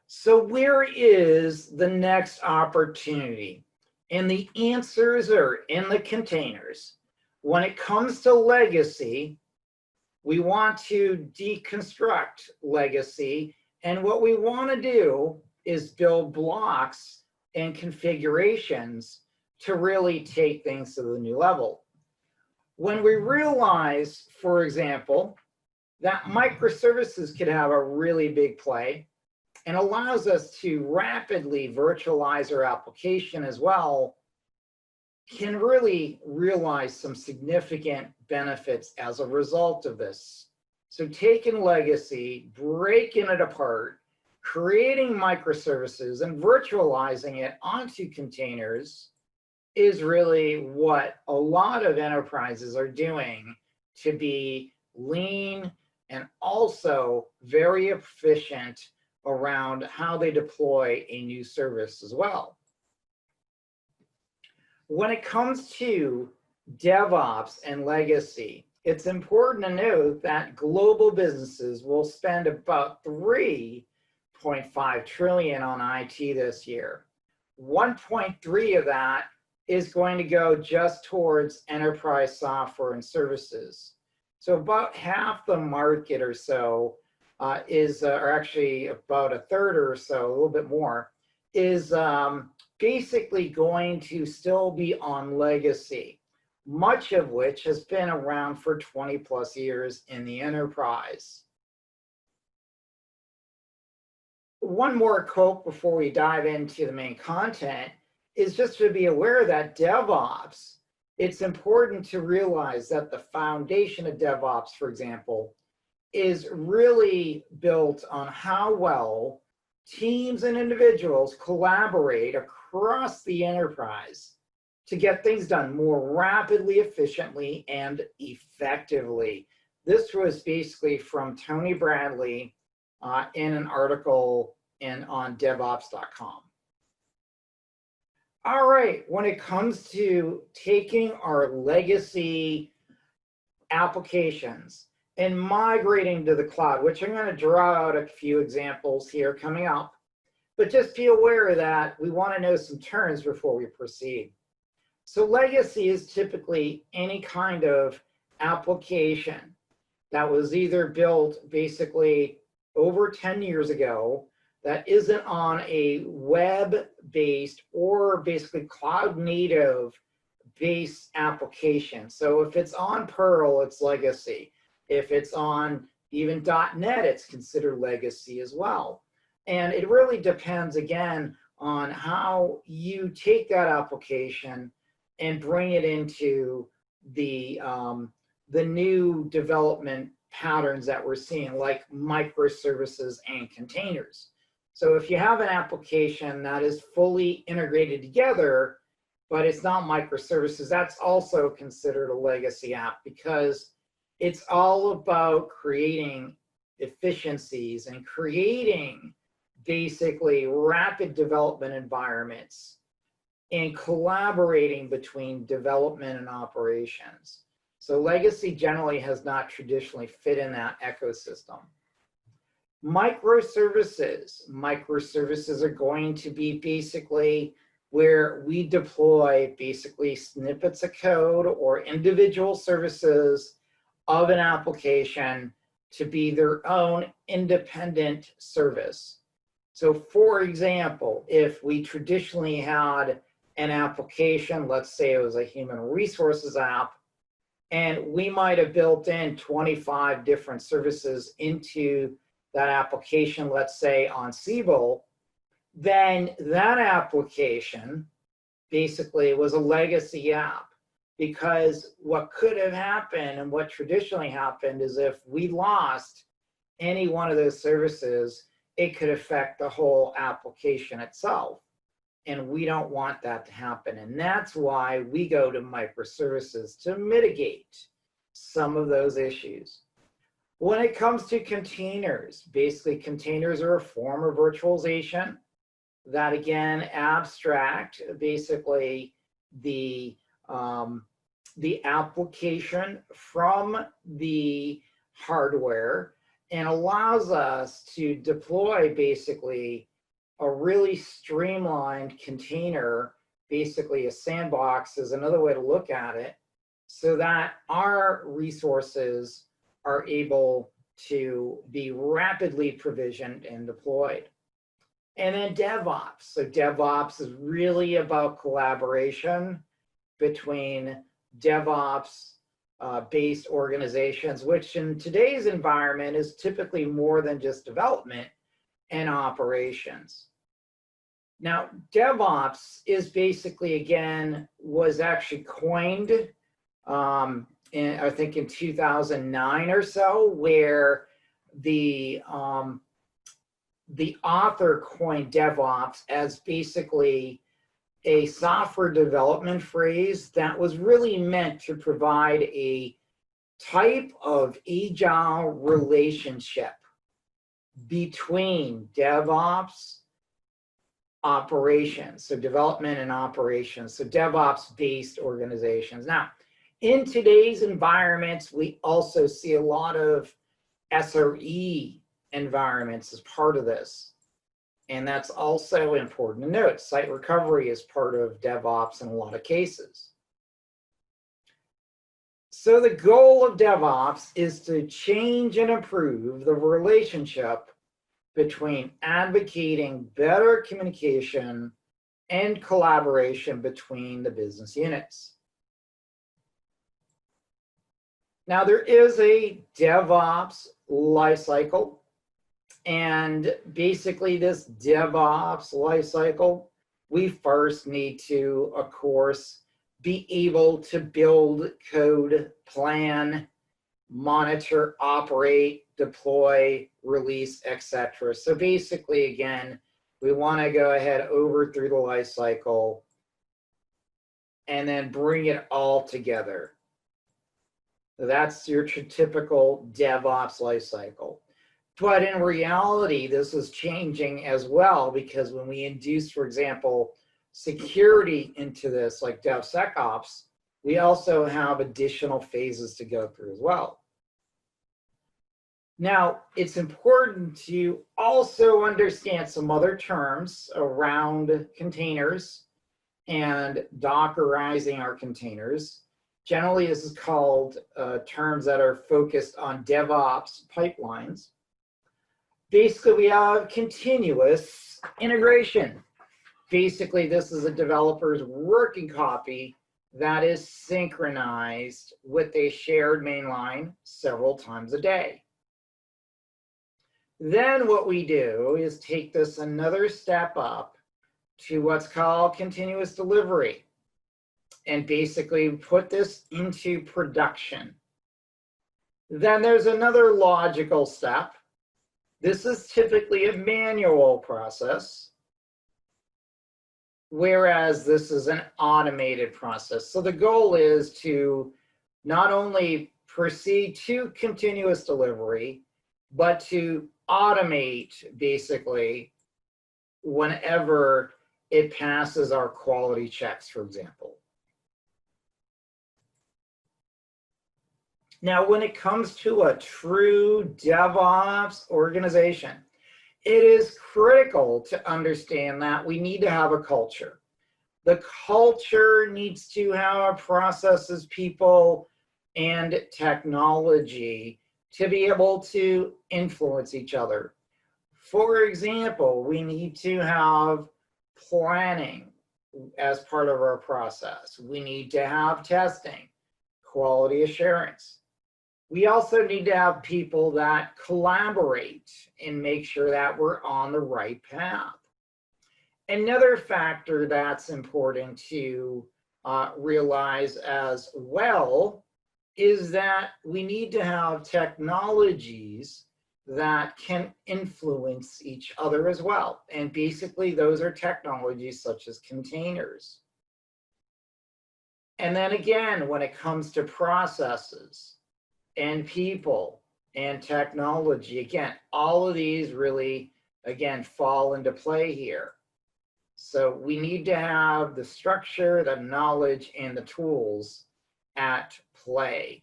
So where is the next opportunity? And the answers are in the containers. When it comes to legacy, we want to deconstruct legacy. And what we want to do is build blocks and configurations to really take things to the new level. When we realize, for example, that microservices could have a really big play and allows us to rapidly virtualize our application as well, can really realize some significant benefits as a result of this. So taking legacy, breaking it apart, creating microservices and virtualizing it onto containers is really what a lot of enterprises are doing to be lean and also very efficient around how they deploy a new service as well. When it comes to DevOps and legacy, it's important to note that global businesses will spend about $3.5 trillion on IT this year. 1.3 of that is going to go just towards enterprise software and services. So about half the market or so or actually about a third or so, a little bit more, is basically going to still be on legacy, much of which has been around for 20 plus years in the enterprise. One more quote before we dive into the main content is just to be aware that DevOps, it's important to realize that the foundation of DevOps, for example, is really built on how well teams and individuals collaborate across the enterprise to get things done more rapidly, efficiently, and effectively. This was basically from Tony Bradley in an article on devops.com. All right, when it comes to taking our legacy applications and migrating to the cloud, which I'm going to draw out a few examples here coming up, but just be aware that we want to know some terms before we proceed. So legacy is typically any kind of application that was either built basically over 10 years ago that isn't on a web-based or basically cloud-native based application. So if it's on Perl, it's legacy. If it's on even .NET, it's considered legacy as well. And it really depends, again, on how you take that application and bring it into the new development patterns that we're seeing, like microservices and containers. So if you have an application that is fully integrated together, but it's not microservices, that's also considered a legacy app, because it's all about creating efficiencies and creating basically rapid development environments and collaborating between development and operations. So legacy generally has not traditionally fit in that ecosystem. Microservices are going to be basically where we deploy basically snippets of code or individual services of an application to be their own independent service. So for example, if we traditionally had an application, let's say it was a human resources app, and we might have built in 25 different services into that application, let's say on Siebel, then that application basically was a legacy app, because what could have happened and what traditionally happened is if we lost any one of those services, it could affect the whole application itself. And we don't want that to happen. And that's why we go to microservices to mitigate some of those issues. When it comes to containers, basically containers are a form of virtualization that, again, abstract basically the application from the hardware and allows us to deploy basically a really streamlined container, basically a sandbox is another way to look at it, so that our resources are able to be rapidly provisioned and deployed. And then DevOps. So DevOps is really about collaboration between DevOps based organizations, which in today's environment is typically more than just development and operations. Now, DevOps is basically, again, was actually coined I think in 2009 or so, where the author coined DevOps as basically a software development phrase that was really meant to provide a type of agile relationship between DevOps operations, so development and operations, so DevOps-based organizations. Now, in today's environments, we also see a lot of SRE environments as part of this. And that's also important to note. Site recovery is part of DevOps in a lot of cases. So the goal of DevOps is to change and improve the relationship between advocating better communication and collaboration between the business units. Now, there is a DevOps lifecycle, and basically this DevOps lifecycle, we first need to, of course, be able to build code, plan, monitor, operate, deploy, release, etc. So basically, again, we want to go ahead over through the life cycle and then bring it all together. So that's your typical DevOps life cycle. But in reality, this is changing as well, because when we induce, for example, security into this, like DevSecOps, we also have additional phases to go through as well. Now, it's important to also understand some other terms around containers and Dockerizing our containers. Generally, this is called terms that are focused on DevOps pipelines. Basically, we have continuous integration. Basically, this is a developer's working copy that is synchronized with a shared mainline several times a day. Then what we do is take this another step up to what's called continuous delivery, and basically put this into production. Then there's another logical step. This is typically a manual process, whereas this is an automated process. So the goal is to not only proceed to continuous delivery, but to automate basically whenever it passes our quality checks, for example. Now, when it comes to a true DevOps organization, it is critical to understand that we need to have a culture. The culture needs to have processes, people, and technology to be able to influence each other. For example, we need to have planning as part of our process. We need to have testing, quality assurance. We also need to have people that collaborate and make sure that we're on the right path. Another factor that's important to realize as well is that we need to have technologies that can influence each other as well. And basically, those are technologies such as containers. And then again, when it comes to processes and people and technology, again, all of these really, again, fall into play here. So we need to have the structure, the knowledge, and the tools at play.